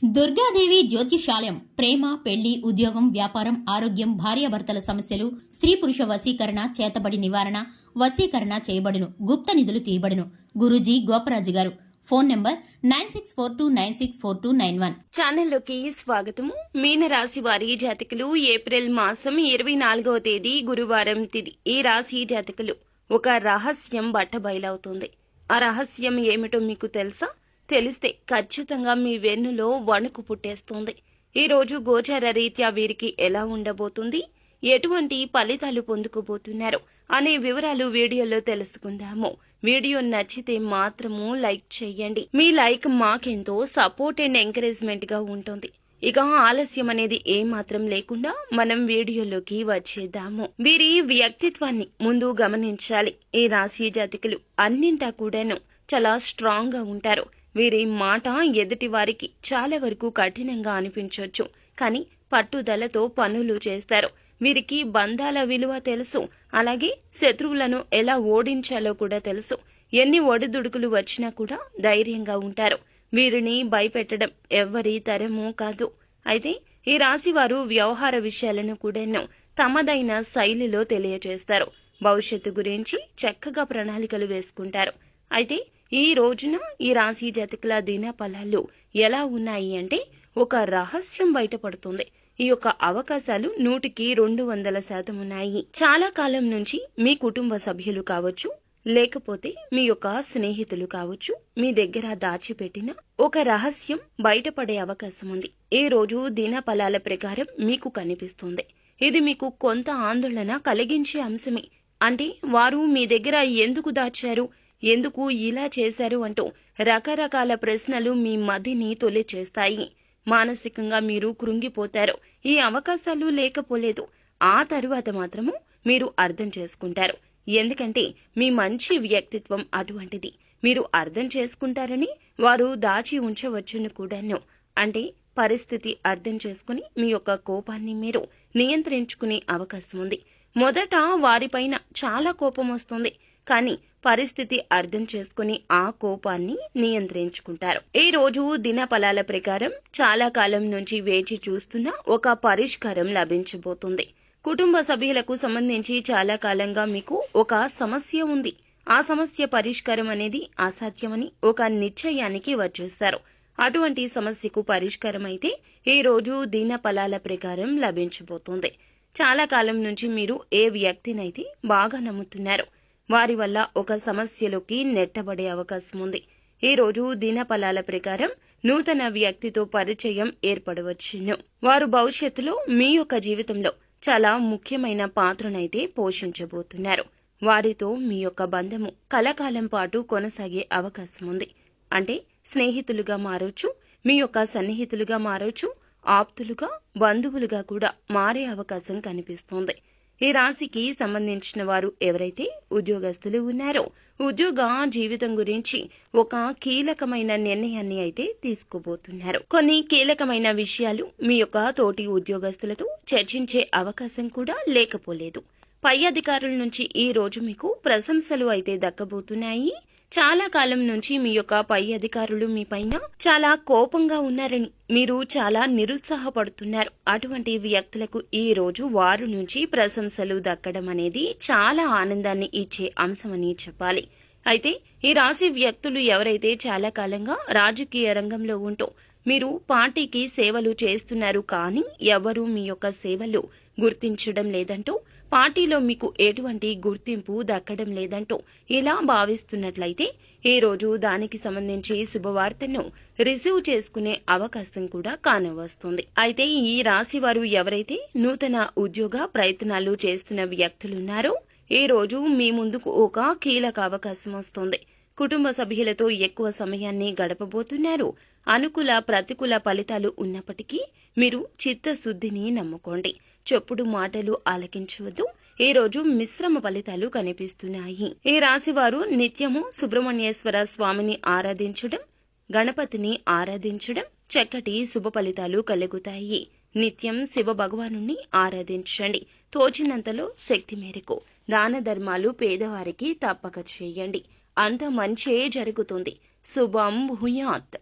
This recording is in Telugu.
దుర్గాదేవి జ్యోతిషాలయం ప్రేమ, పెళ్లి, ఉద్యోగం, వ్యాపారం, ఆరోగ్యం, భార్యాభర్తల సమస్యలు, స్త్రీ పురుష వశీకరణ, చేతబడి నివారణ, వశీకరణ చేయబడును. గుప్త నిధులు తీయబడును. గురూజీ గోపరాజు గారు. Phone number 9642964291. ఛానల్లోకి స్వాగతము. మీనరాశి వారి జాతకులు ఏప్రిల్ మాసం 24వ తేదీ గురువారం తిథి. ఈ రాశి జాతకులు ఒక రహస్యం బట్టబయలవుతుంది. ఆ రహస్యం ఏమిటో మీకు తెలుసా? తెలిస్తే ఖచ్చితంగా మీ వెన్నులో వణుకు పుట్టేస్తుంది. ఈ రోజు గోచార రీత్యా వీరికి ఎలా ఉండబోతుంది, ఎటువంటి ఫలితాలు పొందుకోబోతున్నారు అనే వివరాలు వీడియోలో తెలుసుకుందాము. వీడియో నచ్చితే మాత్రము లైక్ చేయండి. మీ లైక్ మాకెంతో సపోర్ట్ అండ్ ఎంకరేజ్మెంట్ గా ఉంటుంది. ఇక ఆలస్యం అనేది ఏమాత్రం లేకుండా మనం వీడియోలోకి వచ్చేద్దాము. వీరి వ్యక్తిత్వాన్ని ముందు గమనించాలి. ఈ రాశి జాతకులు అన్నింటా కూడాను చాలా స్ట్రాంగ్ గా ఉంటారు. వీరి మాట ఎదుటి వారికి చాలా వరకు కఠినంగా అనిపించవచ్చు, కానీ పట్టుదలతో పనులు చేస్తారు. వీరికి బంధాల విలువ తెలుసు, అలాగే శత్రువులను ఎలా ఓడించాలో కూడా తెలుసు. ఎన్ని ఒడిదుడుకులు వచ్చినా కూడా ధైర్యంగా ఉంటారు. వీరిని భయపెట్టడం ఎవ్వరి తరమూ కాదు. అయితే ఈ రాశి వారు వ్యవహార విషయాలను కూడా తమదైన శైలిలో తెలియజేస్తారు. భవిష్యత్తు గురించి చక్కగా ప్రణాళికలు వేసుకుంటారు. అయితే ఈ రోజున ఈ రాశి జాతకుల దిన ఫలాలు ఎలా ఉన్నాయి అంటే, ఒక రహస్యం బయటపడుతుంది. ఈ యొక్క అవకాశాలు 100కి 200% ఉన్నాయి. చాలా కాలం నుంచి మీ కుటుంబ సభ్యులు కావచ్చు, లేకపోతే మీ యొక్క స్నేహితులు కావచ్చు, మీ దగ్గర దాచిపెట్టిన ఒక రహస్యం బయటపడే అవకాశం ఉంది. ఈ రోజు దిన ఫలాల ప్రకారం మీకు కనిపిస్తుంది. ఇది మీకు కొంత ఆందోళన కలిగించే అంశమే. అంటే వారు మీ దగ్గర ఎందుకు దాచారు, ఎందుకు ఇలా చేశారు అంటూ రకరకాల ప్రశ్నలు మీ మదిని తొలిచేస్తాయి. మానసికంగా మీరు కృంగిపోతారు. ఈ అవకాశాలు లేకపోలేదు. ఆ తరువాత మాత్రము మీరు అర్థం చేసుకుంటారు. ఎందుకంటే మీ మంచి వ్యక్తిత్వం అటువంటిది. మీరు అర్థం చేసుకుంటారని వారు దాచి ఉంచవచ్చును కూడాను. అంటే పరిస్థితి అర్థం చేసుకుని మీ యొక్క కోపాన్ని మీరు నియంత్రించుకునే అవకాశం ఉంది. మొదట వారిపైన చాలా కోపం వస్తుంది, కానీ పరిస్థితి అర్థం చేసుకుని ఆ కోపాన్ని నియంత్రించుకుంటారు. ఈ రోజు దిన ఫలాల ప్రకారం చాలా కాలం నుంచి వేచి చూస్తున్న ఒక పరిష్కారం లభించబోతుంది. కుటుంబ సభ్యులకు సంబంధించి చాలా కాలంగా మీకు ఒక సమస్య ఉంది. ఆ సమస్య పరిష్కారం అనేది అసాధ్యమని ఒక నిశ్చయానికి వచ్చేస్తారు. అటువంటి సమస్యకు పరిష్కారం అయితే ఈ రోజు దిన ఫలాల ప్రకారం లభించబోతుంది. చాలా కాలం నుంచి మీరు ఏ వ్యక్తినైతే బాగా నమ్ముతున్నారు, వారి వల్ల ఒక సమస్యలోకి నెట్టబడే అవకాశం ఉంది. ఈ రోజు దిన ఫలాల ప్రకారం నూతన వ్యక్తితో పరిచయం ఏర్పడవచ్చును. వారు భవిష్యత్తులో మీ యొక్క జీవితంలో చాలా ముఖ్యమైన పాత్రనైతే పోషించబోతున్నారు. వారితో మీ యొక్క బంధము కలకాలం పాటు కొనసాగే అవకాశం ఉంది. అంటే స్నేహితులుగా మారొచ్చు, మీ యొక్క సన్నిహితులుగా మారొచ్చు, ఆప్తులుగా, బంధువులుగా కూడా మారే అవకాశం కనిపిస్తోంది. ఈ రాశికి సంబంధించిన వారు ఎవరైతే ఉద్యోగస్తులు ఉన్నారో, ఉద్యోగ జీవితం గురించి ఒక కీలకమైన నిర్ణయాన్ని అయితే తీసుకోబోతున్నారు. కొన్ని కీలకమైన విషయాలు మీ యొక్క తోటి ఉద్యోగస్తులతో చర్చించే అవకాశం కూడా లేకపోలేదు. పై అధికారుల నుంచి ఈ రోజు మీకు ప్రశంసలు అయితే దక్కబోతున్నాయి. చాలా కాలం నుంచి మీ యొక్క పై అధికారులు మీ పైన చాలా కోపంగా ఉన్నారని మీరు చాలా నిరుత్సాహపడుతున్నారు. అటువంటి వ్యక్తులకు ఈ రోజు వారి నుంచి ప్రశంసలు దక్కడం అనేది చాలా ఆనందాన్ని ఇచ్చే అంశమని చెప్పాలి. అయితే ఈ రాశి వ్యక్తులు ఎవరైతే చాలా కాలంగా రాజకీయ రంగంలో ఉంటూ మీరు పార్టీకి సేవలు చేస్తున్నారు, కానీ ఎవరు మీ యొక్క సేవలు గుర్తించడం లేదంటూ, పార్టీలో మీకు ఎటువంటి గుర్తింపు దక్కడం లేదంటూ ఇలా భావిస్తున్నట్లయితే ఈ రోజు దానికి సంబంధించి శుభవార్తను రిసీవ్ చేసుకునే అవకాశం కూడా కానవస్తుంది. అయితే ఈ రాశి వారు ఎవరైతే నూతన ఉద్యోగ ప్రయత్నాలు చేస్తున్న వ్యక్తులున్నారో, ఈ రోజు మీ ముందుకు ఒక కీలక అవకాశం వస్తుంది. కుటుంబ సభ్యులతో ఎక్కువ సమయాన్ని గడపబోతున్నారు. అనుకూల ప్రతికూల ఫలితాలు ఉన్నప్పటికీ మీరు చిత్తశుద్ధిని నమ్ముకోండి. చెప్పుడు మాటలు ఆలకించవద్దు. ఈ రోజు మిశ్రమ ఫలితాలు కనిపిస్తున్నాయి. ఈ రాశి వారు నిత్యము సుబ్రహ్మణ్యేశ్వర స్వామిని ఆరాధించడం, గణపతిని ఆరాధించడం చక్కటి శుభ ఫలితాలు కలుగుతాయి. నిత్యం శివ భగవానుని ఆరాధించండి. తోచినంతలో శక్తి మేరకు దాన ధర్మాలు పేదవారికి తప్పక చేయండి. అంత మంచే జరుగుతుంది. శుభం భూయాత్.